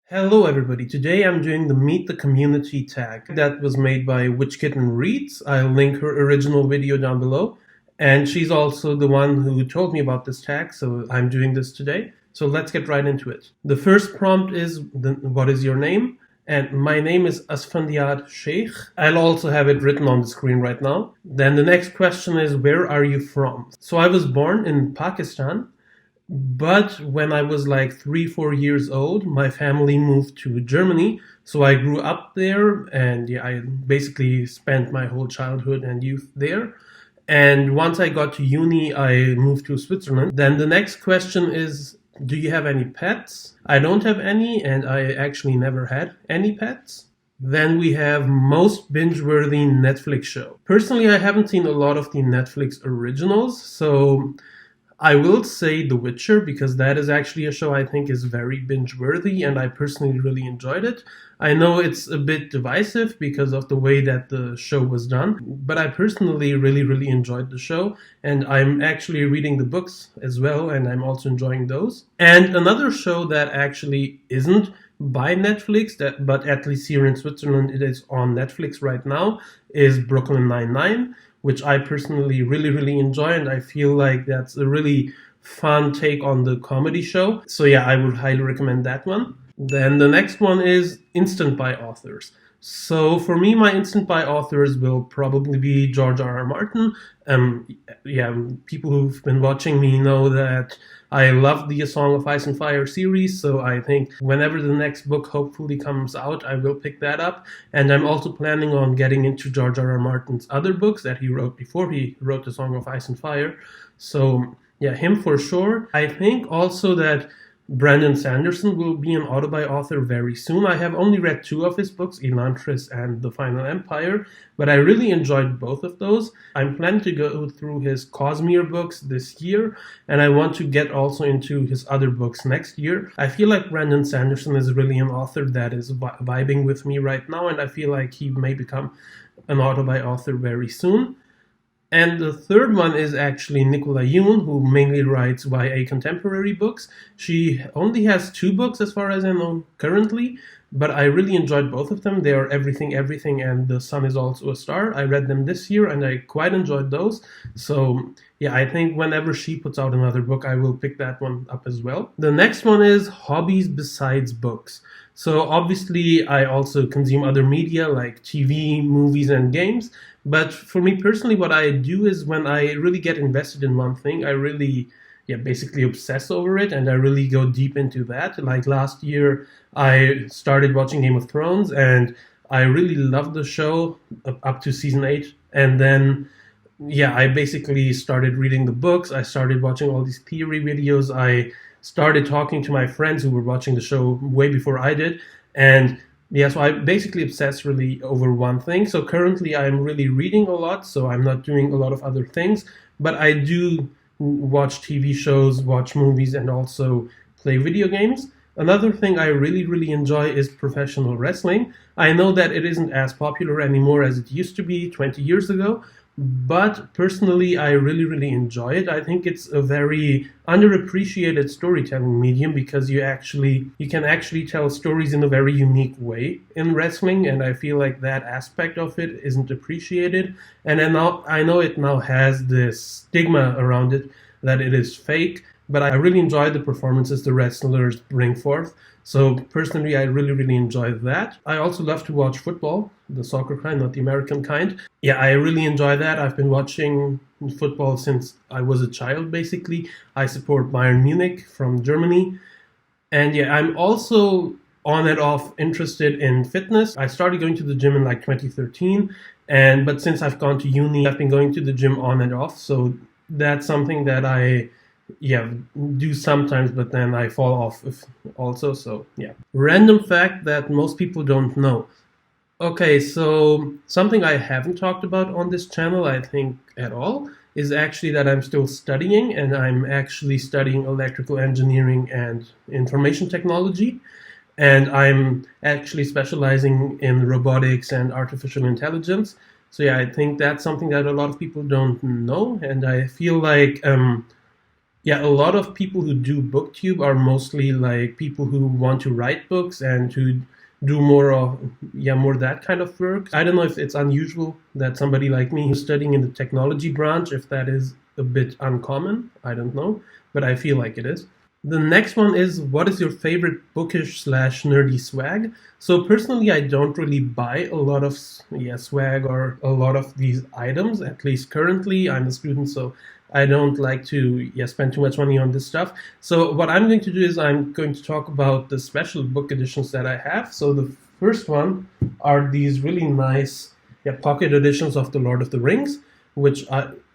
Hello everybody, today I'm doing the Meet the Community tag that was made by Witch Kitten Reads. I'll link her original video down below, and she's also the one who told me about this tag, so I'm doing this today. So let's get right into it. The first prompt is, what is your name? And my name is Asfandyar Sheikh. I'll also have it written on the screen right now. Then the next question is, where are you from? So I was born in Pakistan. But when I was like 3, 4 years old, my family moved to Germany. So I grew up there, and yeah, I basically spent my whole childhood and youth there. And once I got to uni, I moved to Switzerland. Then the next question is, do you have any pets? I don't have any, and I actually never had any pets. Then we have most binge-worthy Netflix show. Personally, I haven't seen a lot of the Netflix originals, so I will say The Witcher, because that is actually a show I think is very binge-worthy, and I personally really enjoyed it. I know it's a bit divisive because of the way that the show was done, but I personally really enjoyed the show, and I'm actually reading the books as well, and I'm also enjoying those. And another show that actually isn't by Netflix, but at least here in Switzerland it is on Netflix right now, is Brooklyn Nine-Nine, which I personally really enjoy, and I feel like that's a really fun take on the comedy show. So yeah, I would highly recommend that one. Then the next one is instant buy authors. So for me, my instant buy authors will probably be George R. R. Martin. Yeah, people who've been watching me know that I love the A Song of Ice and Fire series, so I think whenever the next book hopefully comes out, I will pick that up. And I'm also planning on getting into George R. R. Martin's other books that he wrote before he wrote The Song of Ice and Fire. So yeah, him for sure. I think also that Brandon Sanderson will be an autobi author very soon. I have only read 2 of his books, Elantris and The Final Empire, but I really enjoyed both of those. I'm planning to go through his Cosmere books this year, and I want to get also into his other books next year. I feel like Brandon Sanderson is really an author that is vibing with me right now, and I feel like he may become an autobi author very soon. And the third one is actually Nicola Yoon, who mainly writes YA contemporary books. She only has 2 books as far as I know currently, but I really enjoyed both of them. They are Everything, Everything, and The Sun is Also a Star. I read them this year, and I quite enjoyed those. So yeah, I think whenever she puts out another book, I will pick that one up as well. The next one is hobbies besides books. So obviously, I also consume other media like TV, movies, and games. But for me personally, what I do is when I really get invested in one thing, I really, basically obsess over it, and I really go deep into that. Like last year, I started watching Game of Thrones, and I really loved the show up to season 8. And then, I basically started reading the books. I started watching all these theory videos. I started talking to my friends who were watching the show way before I did. And yeah, so I basically obsess really over one thing. So currently I'm really reading a lot, so I'm not doing a lot of other things. But I do watch TV shows, watch movies, and also play video games. Another thing I really enjoy is professional wrestling. I know that it isn't as popular anymore as it used to be 20 years ago, but personally I really enjoy it. I think it's a very underappreciated storytelling medium because you can actually tell stories in a very unique way in wrestling, and I feel like that aspect of it isn't appreciated. And then I know it now has this stigma around it that it is fake, but I really enjoy the performances the wrestlers bring forth. So personally, I really enjoy that. I also love to watch football, the soccer kind, not the American kind. Yeah, I really enjoy that. I've been watching football since I was a child, basically. I support Bayern Munich from Germany. And yeah, I'm also on and off interested in fitness. I started going to the gym in like 2013, but since I've gone to uni, I've been going to the gym on and off. So that's something that I do sometimes, but then I fall off also. So yeah, random fact that most people don't know. Okay, so something I haven't talked about on this channel, I think, at all, is actually that I'm still studying, and I'm actually studying electrical engineering and information technology, and I'm actually specializing in robotics and artificial intelligence. So yeah, I think that's something that a lot of people don't know, and I feel like Yeah, a lot of people who do booktube are mostly like people who want to write books and to do more of, yeah, more that kind of work. I don't know if it's unusual that somebody like me who's studying in the technology branch, if that is a bit uncommon. I don't know, but I feel like it is. The next one is, what is your favorite bookish slash nerdy swag? So personally, I don't really buy a lot of swag or a lot of these items. At least currently, I'm a student, so I don't like to spend too much money on this stuff. So what I'm going to do is I'm going to talk about the special book editions that I have. So the first one are these really nice pocket editions of The Lord of the Rings, which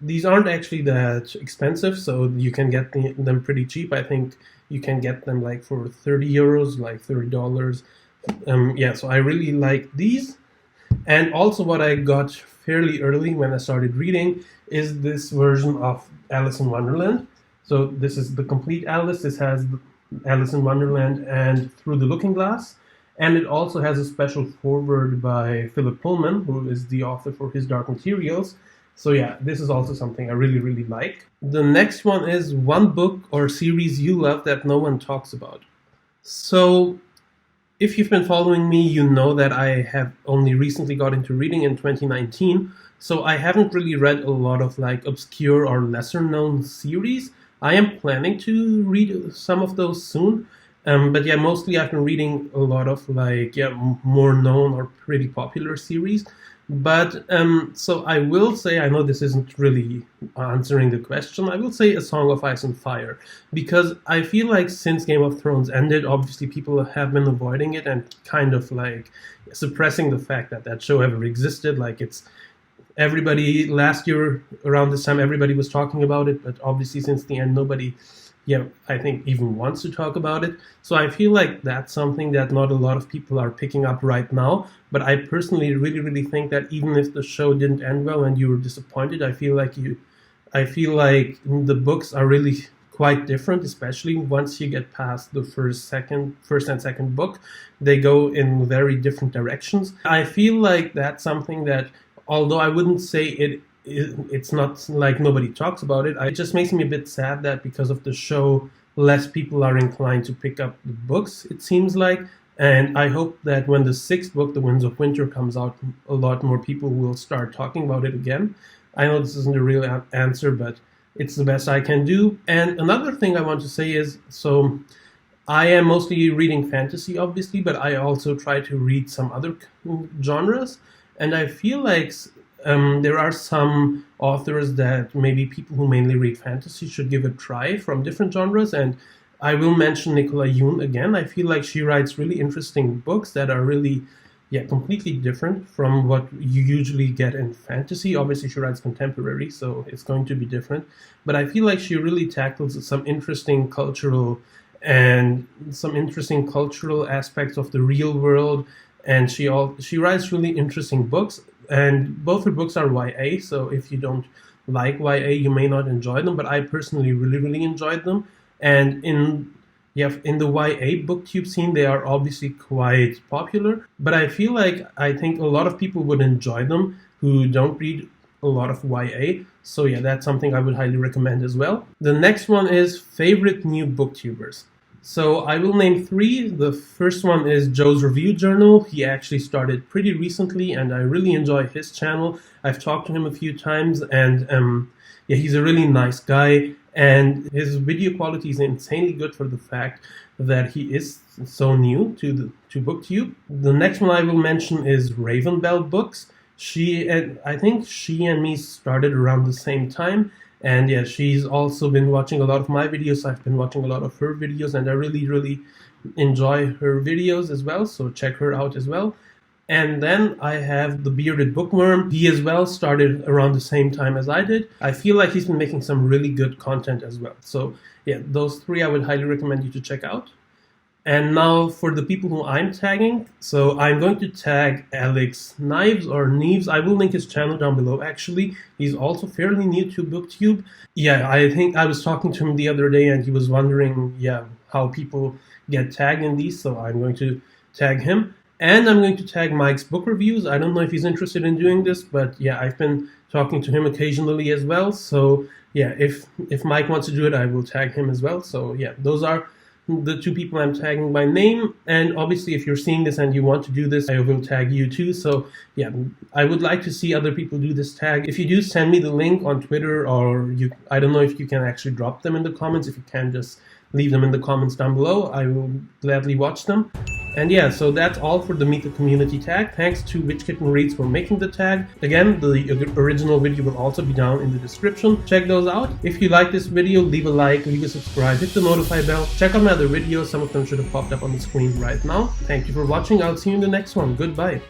these aren't actually that expensive, so you can get them pretty cheap. I think you can get them like for 30 euros, like $30. So I really like these. And also what I got fairly early when I started reading is this version of Alice in Wonderland. So this is the complete Alice. This has Alice in Wonderland and Through the Looking Glass. And it also has a special foreword by Philip Pullman, who is the author for His Dark Materials. So yeah, this is also something I really, really like. The next one is one book or series you love that no one talks about. So if you've been following me, you know that I have only recently got into reading in 2019. So I haven't really read a lot of like obscure or lesser known series. I am planning to read some of those soon. But yeah, mostly I've been reading a lot of like more known or pretty popular series. But so I will say, I know this isn't really answering the question, I will say A Song of Ice and Fire, because I feel like since Game of Thrones ended, obviously people have been avoiding it and kind of like suppressing the fact that that show ever existed. Like everybody last year around this time, everybody was talking about it, but obviously since the end, nobody I think even wants to talk about it. So I feel like that's something that not a lot of people are picking up right now. But I personally really, really think that even if the show didn't end well and you were disappointed, I feel like the books are really quite different, especially once you get past the first and second book. They go in very different directions. I feel like that's something that, although I wouldn't say it's not like nobody talks about it. It just makes me a bit sad that because of the show, less people are inclined to pick up the books, it seems like. And I hope that when the sixth book, The Winds of Winter, comes out, a lot more people will start talking about it again. I know this isn't a real answer, but it's the best I can do. And another thing I want to say is, so I am mostly reading fantasy, obviously, but I also try to read some other genres. And I feel like there are some authors that maybe people who mainly read fantasy should give a try from different genres, and I will mention Nicola Yoon again. I feel like she writes really interesting books that are really, completely different from what you usually get in fantasy. Obviously, she writes contemporary, so it's going to be different. But I feel like she really tackles some interesting cultural aspects of the real world, and she writes really interesting books. And both her books are YA, so if you don't like YA, you may not enjoy them, but I personally really, really enjoyed them. And in the YA booktube scene, they are obviously quite popular, but I think a lot of people would enjoy them who don't read a lot of YA. So yeah, that's something I would highly recommend as well. The next one is favorite new booktubers. So I will name three. The first one is Joe's Review Journal. He actually started pretty recently, and I really enjoy his channel. I've talked to him a few times, and he's a really nice guy. And his video quality is insanely good for the fact that he is so new to BookTube. The next one I will mention is Raven Bell Books. I think she and me started around the same time. And yeah, she's also been watching a lot of my videos. I've been watching a lot of her videos, and I really, really enjoy her videos as well. So check her out as well. And then I have The Bearded Bookworm. He as well started around the same time as I did. I feel like he's been making some really good content as well. So yeah, those three I would highly recommend you to check out. And now for the people who I'm tagging. So I'm going to tag Alex Knives or Neves. I will link his channel down below actually. He's also fairly new to BookTube. Yeah, I think I was talking to him the other day and he was wondering, how people get tagged in these. So I'm going to tag him. And I'm going to tag Mike's book reviews. I don't know if he's interested in doing this, but yeah, I've been talking to him occasionally as well. So yeah, if Mike wants to do it, I will tag him as well. So yeah, those are the two people I'm tagging by name. And obviously, if you're seeing this and you want to do this, I will tag you too. So yeah, I would like to see other people do this tag. If you do, send me the link on Twitter, or I don't know if you can actually drop them in the comments. If you can, just leave them in the comments down below. I will gladly watch them. And yeah, so that's all for the Meet the Community tag. Thanks to Witch Kitten Reads for making the tag. Again, the original video will also be down in the description. Check those out. If you like this video, leave a like, leave a subscribe, hit the notify bell. Check out my other videos. Some of them should have popped up on the screen right now. Thank you for watching. I'll see you in the next one. Goodbye.